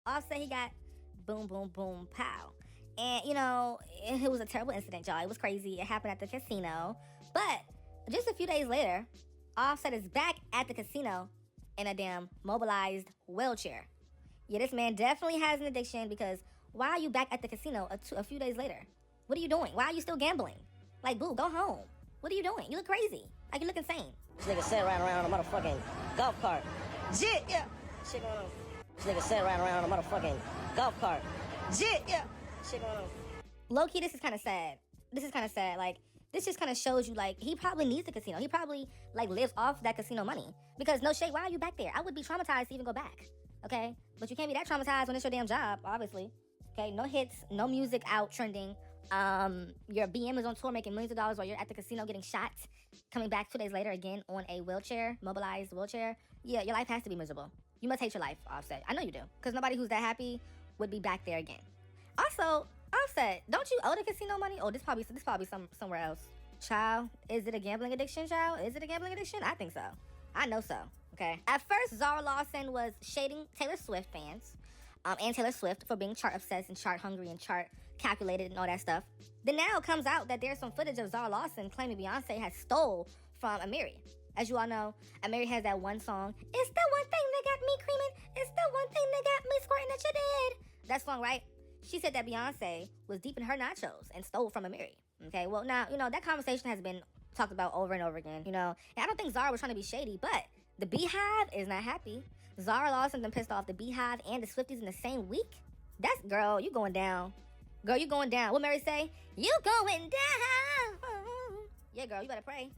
Offset, he got boom, boom, boom, pow. And, you know, it was a terrible incident, y'all. It was crazy. It happened at the casino. But just a few days later, Offset is back at the casino in a damn mobilized wheelchair. Yeah, this man definitely has an addiction, because why are you back at the casino a few days later? What are you doing? Why are you still gambling? Like, boo, go home. What are you doing? You look crazy. Like, you look insane. This nigga sat right around a motherfucking golf cart. Jit, yeah. Shit going on. This nigga sat right around a motherfucking golf cart. Jit, yeah. Shit going on. Low-key, this is kind of sad. Like, this just kind of shows you, like, he probably needs the casino. He probably, like, lives off that casino money. Because, no shade, why are you back there? I would be traumatized to even go back. Okay? But you can't be that traumatized when it's your damn job, obviously. Okay? No hits, no music out trending. Your BM is on tour making millions of dollars while you're at the casino getting shot. Coming back 2 days later again on a wheelchair, mobilized wheelchair. Yeah, your life has to be miserable. You must hate your life, Offset. I know you do. Because nobody who's that happy would be back there again. Also, Offset, don't you owe the casino money? Oh, this probably somewhere else. Child, is it a gambling addiction, child? Is it a gambling addiction? I think so. I know so, okay? At first, Zara Larsson was shading Taylor Swift fans and Taylor Swift for being chart obsessed and chart hungry and chart calculated and all that stuff. Then now it comes out that there's some footage of Zara Larsson claiming Beyonce has stole from Amiri. As you all know, Amiri has that one song, "It's the one thing that got me creaming. It's the one thing that got me squirting that you did." That song, right? She said that Beyonce was deep in her nachos and stole from Amiri. Okay, well, now, you know, that conversation has been talked about over and over again, you know. And I don't think Zara was trying to be shady, but the Beehive is not happy. Zara Larsson done pissed off the Beehive and the Swifties in the same week. That's, girl, you going down. Girl, you going down. What Mary say? You going down. Yeah, girl, you better pray.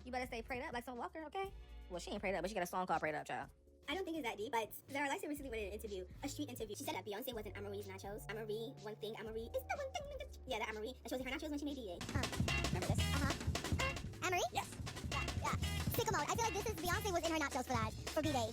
You better stay prayed up like some Walker, okay? Well, she ain't prayed up, but she got a song called Prayed Up, child. I don't think it's that deep, but Zara Larsson recently went in an interview, a street interview. She said that Beyonce wasn't Amerie's nachos. Amarie, one thing, Amarie is the one thing. Yeah, that Amarie. And she was in her nachos when she made D-Day. Remember this? Amarie? Yes. Yeah. Sicko mode. I feel like this is Beyonce was in her nachos for that, for B-Day.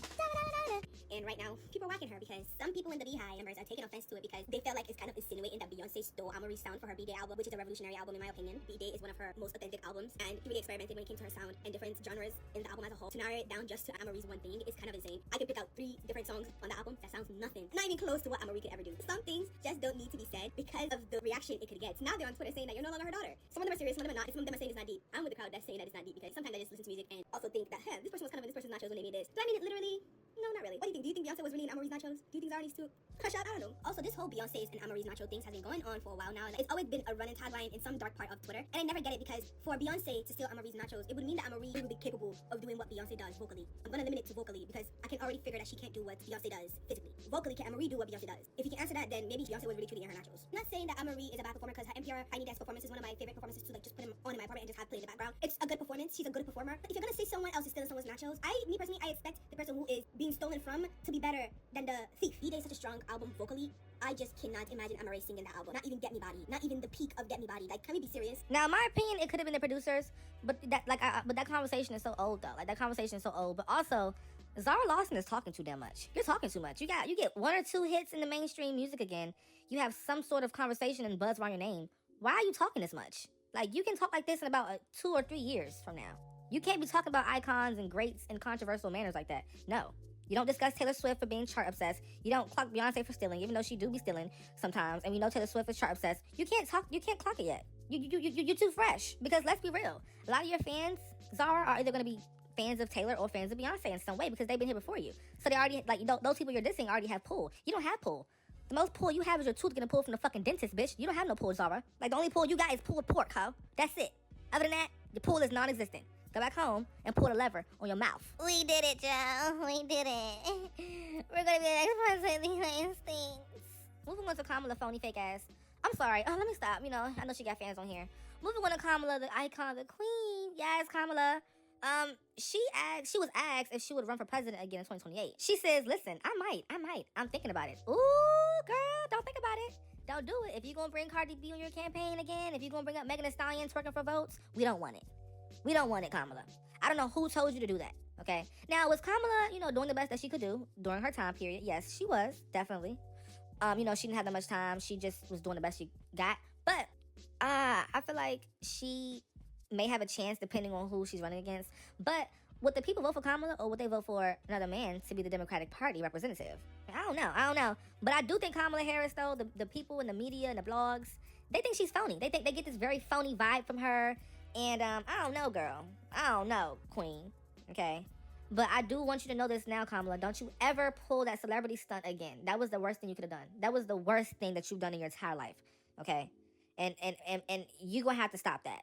And right now, people are whacking her because some people in the Beehive members are taking offense to it because they felt like it's kind of insinuating that Beyonce stole Amarie's sound for her B-Day album, which is a revolutionary album in my opinion. B-Day is one of her most authentic albums, and she really experimented when it came to her sound and different genres in the album as a whole. To narrow it down just to Amarie's one thing is kind of insane. I could pick out 3 different songs on the album that sounds nothing, not even close to what Amarie could ever do. Some things just don't need to be said because of the reaction it could get. Now they're on Twitter saying that you're no longer her daughter. Some of them are serious, some of them are not, and some of them are saying it's not deep. I'm with the crowd that's saying that it's not deep because sometimes I just listen to music and also think that, hey, this person was kind of in this person's nachos when they made this. Do I mean it literally? No, not really. What do you think? Do you think Beyonce was really in Amarie's nachos? Do you think Zara needs to crush out? I don't know. Also, this whole Beyonce's and Amarie's nacho things has been going on for a while now. Like, it's always been a running tagline in some dark part of Twitter. And I never get it because for Beyonce to steal Amarie's nachos, it would mean that Amarie would be capable of doing what Beyonce does vocally. I'm gonna limit it to vocally because I can already figure that she can't do what Beyonce does physically. Vocally, can Amarie do what Beyonce does? If you can answer that, then maybe Beyonce was really truly in her nachos. I'm not saying that Amarie is a bad performer because her NPR I Need Dance performance is one of my favorite performances to like just put him on in my apartment and just have play in the background. It's a good performance. She's a good performer. But if you're gonna say someone else is stealing someone's nachos, me personally, I expect the person who is being stolen from to be better than the thief. B-Day is such a strong album vocally. I just cannot imagine Amarie singing that album. Not even Get Me Body. Not even the peak of Get Me Body. Like, can we be serious? Now, in my opinion, it could have been the producers, but that conversation is so old though. Like, that conversation is so old. But also, Zara Larsson is talking too damn much. You're talking too much. You get 1 or 2 hits in the mainstream music again. You have some sort of conversation and buzz around your name. Why are you talking this much? Like, you can talk like this in about 2 or 3 years from now. You can't be talking about icons and greats in controversial manners like that. No. You don't discuss Taylor Swift for being chart obsessed. You don't clock Beyonce for stealing, even though she do be stealing sometimes. And we know Taylor Swift is chart obsessed. You can't clock it yet. You're too fresh. Because let's be real. A lot of your fans, Zara, are either going to be fans of Taylor or fans of Beyonce in some way because they've been here before you. So they already, like, those people you're dissing already have pull. You don't have pull. The most pull you have is your tooth getting pulled from the fucking dentist, bitch. You don't have no pull, Zara. Like, the only pull you got is pulled pork, ho. That's it. Other than that, your pull is non-existent. Go back home and pull the lever on your mouth. We did it, Joe. We did it. We're gonna be the next person behind things. Moving on to Kamala, phony fake ass. I'm sorry. Let me stop. You know, I know she got fans on here. Moving on to Kamala, the icon, the queen. Yes, Kamala. She was asked if she would run for president again in 2028. She says, listen, I might. I'm thinking about it. Ooh, girl, don't think about it. Don't do it. If you're gonna bring Cardi B on your campaign again, if you're gonna bring up Megan Thee Stallion twerking for votes, we don't want it. We don't want it, Kamala. I don't know who told you to do that, okay? Now, was Kamala, doing the best that she could do during her time period? Yes, she was, definitely. She didn't have that much time. She just was doing the best she got. But I feel like she may have a chance depending on who she's running against. But would the people vote for Kamala or would they vote for another man to be the Democratic Party representative? I don't know. But I do think Kamala Harris, though, the people in the media and the blogs, they think she's phony. They think they get this very phony vibe from her. And I don't know, girl. I don't know, queen. Okay? But I do want you to know this now, Kamala. Don't you ever pull that celebrity stunt again. That was the worst thing you could have done. That was the worst thing that you've done in your entire life. Okay? And you're going to have to stop that.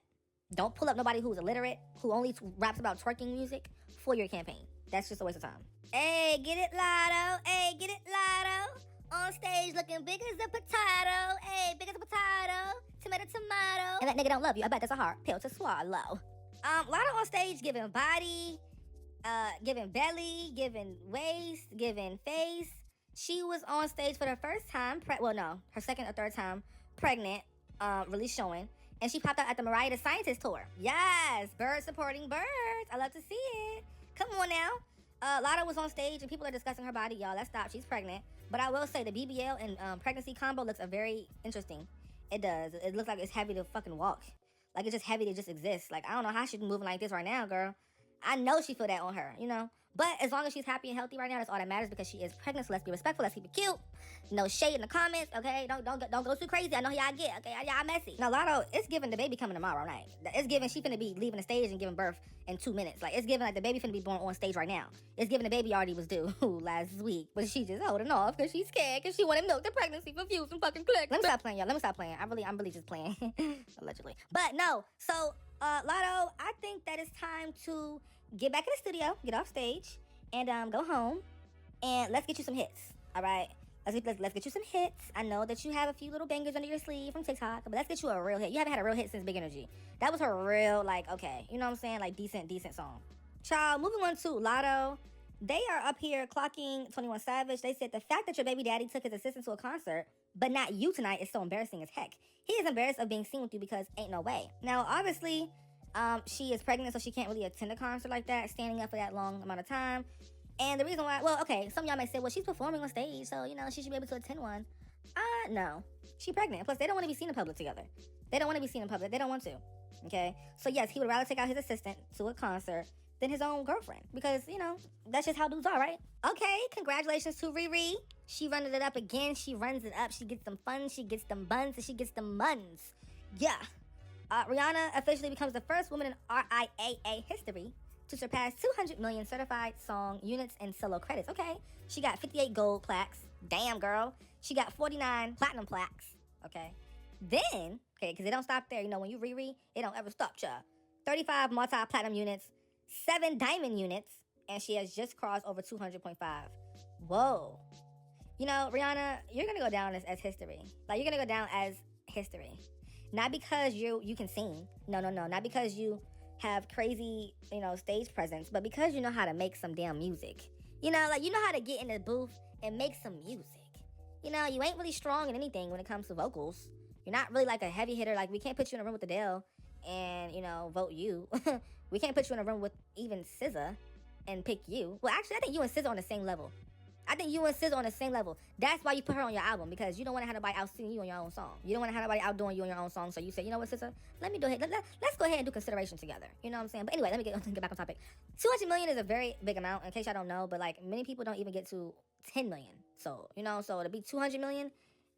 Don't pull up nobody who's illiterate, who only raps about twerking music for your campaign. That's just a waste of time. Hey, get it, Lotto. Hey, get it, Lotto. On stage looking big as a potato. Hey, big as a potato. Tomato, tomato. And that nigga don't love you. I bet that's a hard pill to swallow. Lotto on stage giving body, giving belly, giving waist, giving face. She was on stage for the first time, her second or third time pregnant, really showing. And she popped out at the Mariah the Scientist tour. Yes, birds supporting birds. I love to see it. Come on now. Lotto was on stage and people are discussing her body. Y'all, let's stop. She's pregnant. But I will say the BBL and pregnancy combo looks very interesting. It does. It looks like it's heavy to fucking walk. Like it's just heavy to just exist. Like I don't know how she's moving like this right now, girl. I know she feel that on her, you know. But as long as she's happy and healthy right now, that's all that matters because she is pregnant. So let's be respectful. Let's keep it cute. No shade in the comments, okay? Don't go too crazy. I know y'all get, okay? Y'all messy. Now, Lotto, it's giving the baby coming tomorrow night. It's giving she finna be leaving the stage and giving birth in 2 minutes. Like, it's giving like the baby finna be born on stage right now. It's giving the baby already was due last week. But she just holding off because she's scared because she want to milk the pregnancy for views and fucking clicks. Let me stop playing, y'all. Let me stop playing. I'm really just playing. Allegedly. But no. So, Lotto, I think that it's time to get back in the studio, get off stage, and go home, and let's get you some hits, all right? Let's get you some hits. I know that you have a few little bangers under your sleeve from TikTok, but let's get you a real hit. You haven't had a real hit since Big Energy. That was her real, like, okay, you know what I'm saying? Like, decent song. Child, moving on to Lotto. They are up here clocking 21 Savage. They said the fact that your baby daddy took his assistant to a concert, but not you tonight, is so embarrassing as heck. He is embarrassed of being seen with you because ain't no way. Now, obviously, she is pregnant, so she can't really attend a concert like that, standing up for that long amount of time. And the reason why, well, okay, some of y'all may say, well, she's performing on stage, so, you know, she should be able to attend one. No. She's pregnant. Plus, they don't want to be seen in public together. They don't want to be seen in public. They don't want to. Okay? So, yes, he would rather take out his assistant to a concert than his own girlfriend. Because, you know, that's just how dudes are, right? Okay, congratulations to Riri. She running it up again. She runs it up. She gets them funds. She gets them buns. And she gets them muns. Yeah. Rihanna officially becomes the first woman in RIAA history to surpass 200 million certified song units and solo credits. Okay, she got 58 gold plaques. Damn, girl. She got 49 platinum plaques. Okay. Then, okay, because it don't stop there. You know, when you Riri, it don't ever stop, child. 35 multi-platinum units, 7 diamond units, and she has just crossed over 200.5. Whoa. You know, Rihanna, you're going to go down as history. Like, you're going to go down as history. Not because you can sing. No. Not because you have crazy, you know, stage presence, but because you know how to make some damn music. You know, like, you know how to get in the booth and make some music. You know, you ain't really strong in anything when it comes to vocals. You're not really like a heavy hitter. Like, we can't put you in a room with Adele and, you know, vote you. We can't put you in a room with even SZA and pick you. Well, actually, I think you and SZA on the same level. That's why you put her on your album, because you don't want to have nobody out singing you on your own song. You don't want to have nobody out doing you on your own song. So you say, you know what, SZA, let's go ahead and do consideration together. You know what I'm saying? But anyway, let me get back on topic. 200 million is a very big amount, in case y'all don't know, but like many people don't even get to 10 million. So, you know, so to be 200 million,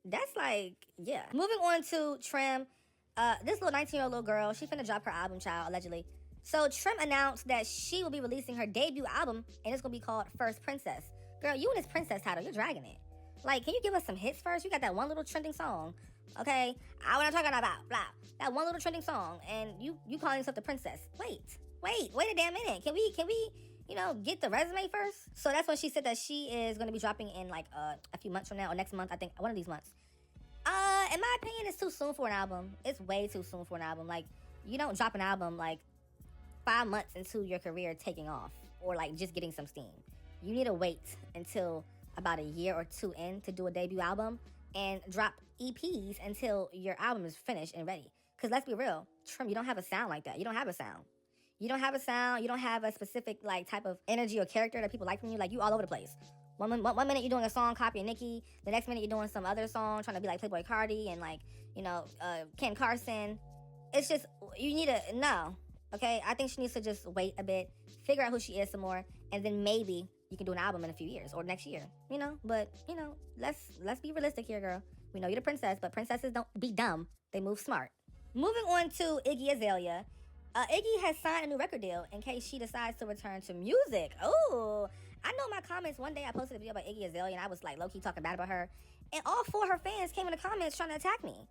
that's like, yeah. Moving on to Trim. This little 19-year-old little girl, she finna drop her album, child, allegedly. So Trim announced that she will be releasing her debut album, and it's gonna be called First Princess. Girl, you and this princess title, you're dragging it. Like, can you give us some hits first? You got that one little trending song, okay? What I'm talking about, blah. That one little trending song, and you calling yourself the princess. Wait a damn minute. Can we, you know, get the resume first? So that's when she said that she is going to be dropping in, like, a few months from now, or next month, I think, one of these months. In my opinion, it's too soon for an album. It's way too soon for an album. Like, you don't drop an album, like, 5 months into your career taking off, or, like, just getting some steam. You need to wait until about a year or two in to do a debut album and drop EPs until your album is finished and ready. Because let's be real, Trim, you don't have a sound like that. You don't have a sound. You don't have a specific like type of energy or character that people like from you. Like, you all over the place. One minute you're doing a song copying Nicki. The next minute you're doing some other song trying to be like Playboy Cardi and like, you know, Ken Carson. It's just, you need to, no. Okay, I think she needs to just wait a bit, figure out who she is some more, and then maybe you can do an album in a few years or next year. But let's be realistic here, girl. We know you're the princess, but princesses don't be dumb. They move smart. Moving on to Iggy Azalea. Iggy has signed a new record deal in case she decides to return to music. Oh, I know my comments. One day I posted a video about Iggy Azalea and I was like low-key talking bad about her. And all 4 of her fans came in the comments trying to attack me.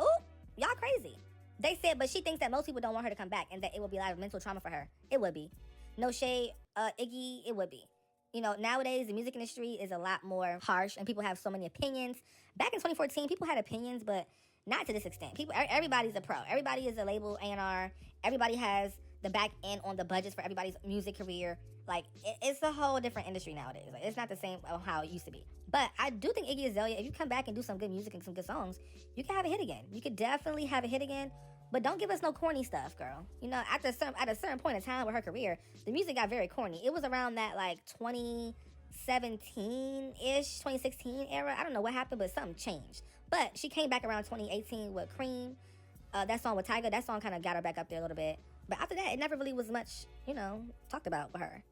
Oh, y'all crazy. They said, but she thinks that most people don't want her to come back and that it will be a lot of mental trauma for her. It would be. No shade, Iggy, it would be. Nowadays, the music industry is a lot more harsh and people have so many opinions. Back in 2014, people had opinions, but not to this extent. Everybody's a pro. Everybody is a label A&R. Everybody has the back end on the budgets for everybody's music career. Like, it's a whole different industry nowadays. Like, it's not the same how it used to be. But I do think Iggy Azalea, if you come back and do some good music and some good songs, you can have a hit again. You could definitely have a hit again. But don't give us no corny stuff, girl. At a certain point in time with her career, the music got very corny. It was around that, like, 2017-ish, 2016 era. I don't know what happened, but something changed. But she came back around 2018 with Cream. That song with Tyga, that song kind of got her back up there a little bit. But after that, it never really was much, talked about with her,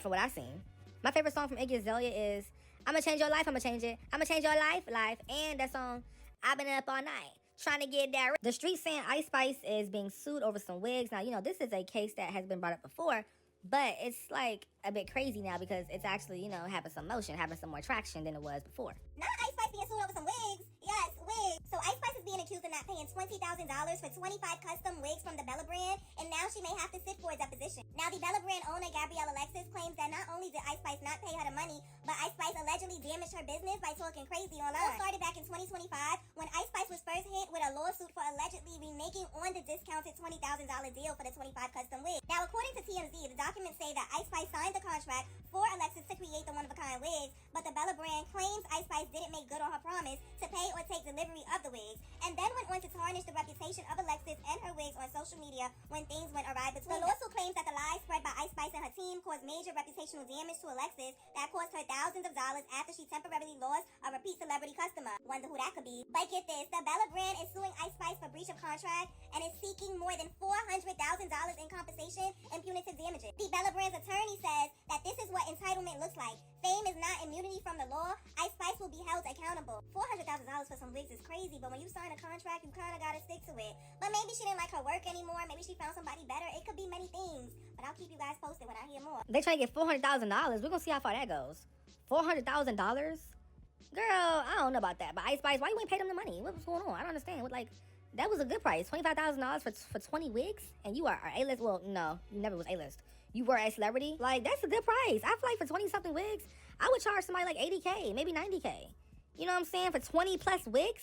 from what I've seen. My favorite song from Iggy Azalea is I'ma Change Your Life, I'ma Change It. I'ma Change Your Life. And that song, I've Been Up All Night, trying to get that. The street saying Ice Spice is being sued over some wigs. Now, this is a case that has been brought up before, but it's like a bit crazy now because it's actually, having some motion, having some more traction than it was before. Not Ice Spice being sued over some wigs. Yes, wigs. So Ice Spice is being accused of not paying $20,000 for 25 custom wigs from the Bella brand, and now she may have to sit for a deposition. Now, the Bella brand owner, Gabrielle Alexis, claims that not only did Ice Spice not pay her the money, but Ice Spice allegedly damaged her business by talking crazy online. It all started back in 2025 when Ice Spice was first hit with a lawsuit for allegedly remaking on the discounted $20,000 deal for the 25 custom wigs. Now, according to TMZ, the documents say that Ice Spice signed the contract for Alexis to create the one-of-a-kind wigs, but the Bella brand claims Ice Spice didn't make good on her promise to pay or take delivery of the wigs, and then went on to tarnish the reputation of Alexis and her wigs on social media when things went awry between them. The lawsuit claims that the lies spread by Ice Spice and her team caused major reputational damage to Alexis that cost her thousands of dollars after she temporarily lost a repeat celebrity customer. Wonder who that could be. But get this, the Bella brand is suing Ice Spice for breach of contract and is seeking more than $400,000 in compensation and punitive damages. The Bella brand's attorney says that this is what entitlement looks like. Fame is not immunity from the law. Ice Spice will be held accountable. $400,000 for some wigs is crazy, but when you sign a contract, you kind of got to stick to it. But maybe she didn't like her work anymore. Maybe she found somebody better. It could be many things. But I'll keep you guys posted when I hear more. They trying to get $400,000. We're going to see how far that goes. $400,000? Girl, I don't know about that. But Ice Spice, why you ain't pay them the money? What's going on? I don't understand. That was a good price. $25,000 for 20 wigs? And you are A-list? Well, no, you never was A-list. You were a celebrity? That's a good price. I feel like for 20-something wigs, I would charge somebody like $80K, maybe $90K. You know what I'm saying? For 20 plus wigs,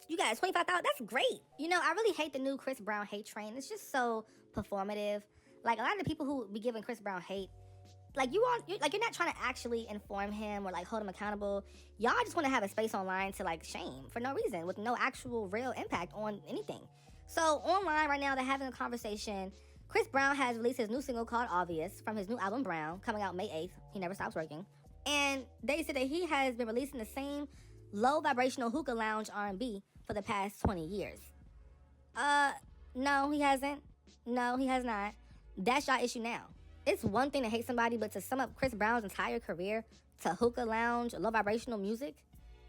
you got 25,000. That's great. I really hate the new Chris Brown hate train. It's just so performative. A lot of the people who be giving Chris Brown hate, you're not trying to actually inform him or hold him accountable. Y'all just want to have a space online to shame for no reason with no actual real impact on anything. So online right now, they're having a conversation. Chris Brown has released his new single called Obvious from his new album Brown, coming out May 8th. He never stops working. And they said that he has been releasing the same low vibrational hookah lounge R&B for the past 20 years. No, he hasn't. No, he has not. That's y'all issue now. It's one thing to hate somebody, but to sum up Chris Brown's entire career to hookah lounge, low vibrational music,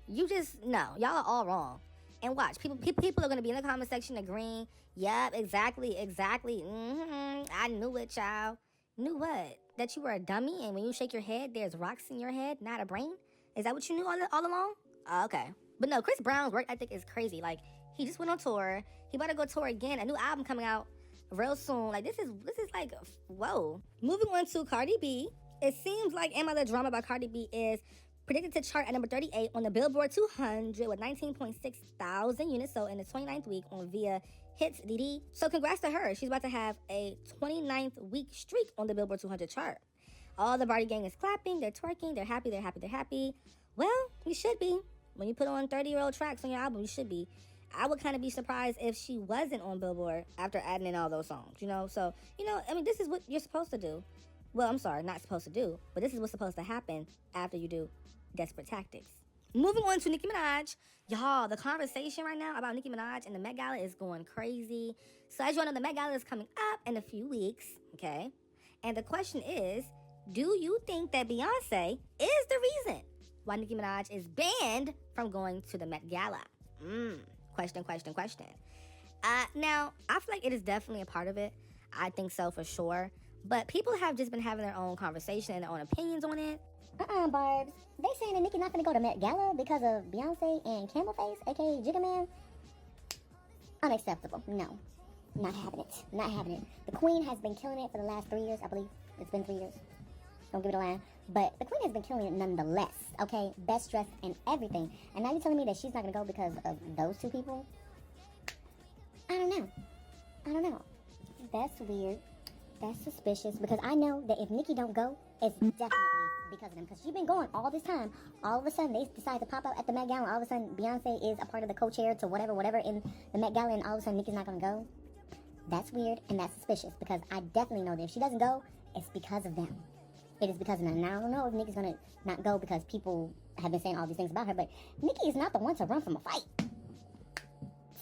no, y'all are all wrong. And watch, people are going to be in the comment section agreeing, yep, exactly, I knew it, child. Knew what? That you were a dummy, and when you shake your head, there's rocks in your head, not a brain? Is that what you knew all along? Okay. But no, Chris Brown's work ethic is crazy. He just went on tour. He about to go tour again. A new album coming out real soon. This is whoa. Moving on to Cardi B. It seems like the drama about Cardi B is predicted to chart at number 38 on the Billboard 200 with 19.6 thousand units sold in the 29th week on via Hits DD. So congrats to her. She's about to have a 29th week streak on the Billboard 200 chart. All the Barty gang is clapping, they're twerking, they're happy. Well, you should be. When you put on 30-year-old tracks on your album, you should be. I would kind of be surprised if she wasn't on Billboard after adding in all those songs, So, this is what you're supposed to do. Well, I'm sorry, not supposed to do, but this is what's supposed to happen after you do Desperate Tactics. Moving on to Nicki Minaj. Y'all, the conversation right now about Nicki Minaj and the Met Gala is going crazy. So as you all know, the Met Gala is coming up in a few weeks, okay? And the question is, do you think that Beyonce is the reason why Nicki Minaj is banned from going to the Met Gala? Question. Now, I feel like it is definitely a part of it. I think so for sure. But people have just been having their own conversation and their own opinions on it. Barbs. They saying that Nicki not gonna go to Met Gala because of Beyonce and Camel Face, aka Jigga Man. Unacceptable. No. Not having it. Not having it. The Queen has been killing it for the last 3 years, I believe. It's been 3 years. Don't give it a line. But the Queen has been killing it nonetheless, okay? Best dressed and everything. And now you're telling me that she's not gonna go because of those two people? I don't know. That's weird. That's suspicious. Because I know that if Nicki don't go, it's definitely because of them. Because she's been going all this time. All of a sudden, they decide to pop out at the Met Gala. All of a sudden, Beyonce is a part of the co-chair to whatever in the Met Gala. And all of a sudden, Nicki's not gonna go. That's weird and that's suspicious. Because I definitely know that if she doesn't go, it's because of them. It is because of them. Now, I don't know if Nicki's gonna not go because people have been saying all these things about her, but Nicki is not the one to run from a fight.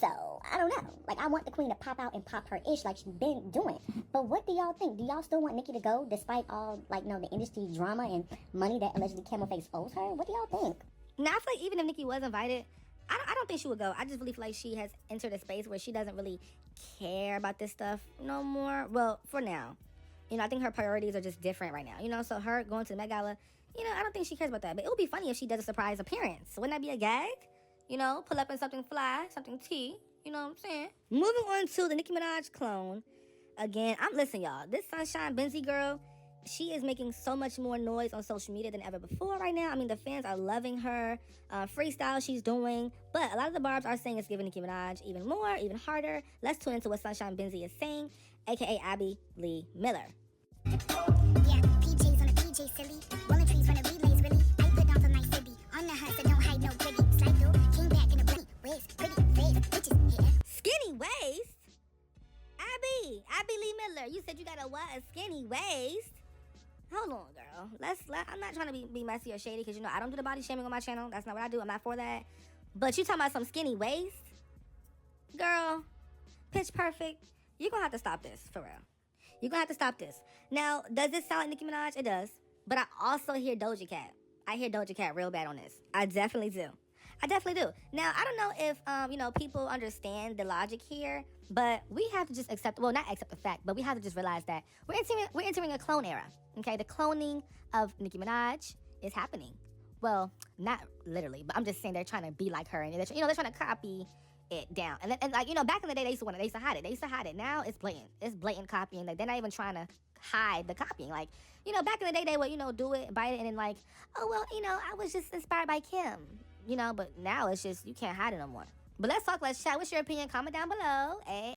So, I don't know. Like, I want the Queen to pop out and pop her ish like she's been doing. But what do y'all think? Do y'all still want Nicki to go despite all, like, the industry drama and money that allegedly Camel Face owes her? What do y'all think? Now, I feel like even if Nicki was invited, I don't think she would go. I just really feel like she has entered a space where she doesn't really care about this stuff no more. Well, for now. I think her priorities are just different right now. So her going to the Met Gala, I don't think she cares about that. But it would be funny if she does a surprise appearance. Wouldn't that be a gag? Pull up in something fly, something tea. You know what I'm saying? Moving on to the Nicki Minaj clone. Again, listen, y'all. This Sunshine Benzie girl, she is making so much more noise on social media than ever before right now. I mean, the fans are loving her freestyle she's doing. But a lot of the barbs are saying it's giving Nicki Minaj even more, even harder. Let's tune into what Sunshine Benzie is saying, a.k.a. Abby Lee Miller. Yeah, PJs on the PJ silly. Rolling trees from the relays, really. I put down for my city. On the hunt, so don't hide no pretty. Slide through, came back in the pretty waist. Pretty face, bitches here. Skinny waist? Abby Lee Miller, you said you got a skinny waist? Hold on, girl. I'm not trying to be messy or shady because, I don't do the body shaming on my channel. That's not what I do. I'm not for that. But you talking about some skinny waist? Girl, Pitch Perfect, you're going to have to stop this, for real. You're going to have to stop this. Now, does this sound like Nicki Minaj? It does. But I also hear Doja Cat. I hear Doja Cat real bad on this. I definitely do. Now, I don't know if, people understand the logic here, but we have to just not accept the fact, but we have to just realize that we're entering a clone era, okay? The cloning of Nicki Minaj is happening. Well, not literally, but I'm just saying they're trying to be like her, and they're trying to copy it down. And back in the day, they used to hide it. Now it's blatant. It's blatant copying. Like, they're not even trying to hide the copying. Like, back in the day, they would, do it, bite it, and then oh, well, I was just inspired by Kim. But now it's just, you can't hide it no more. But let's talk, let's chat. What's your opinion? Comment down below.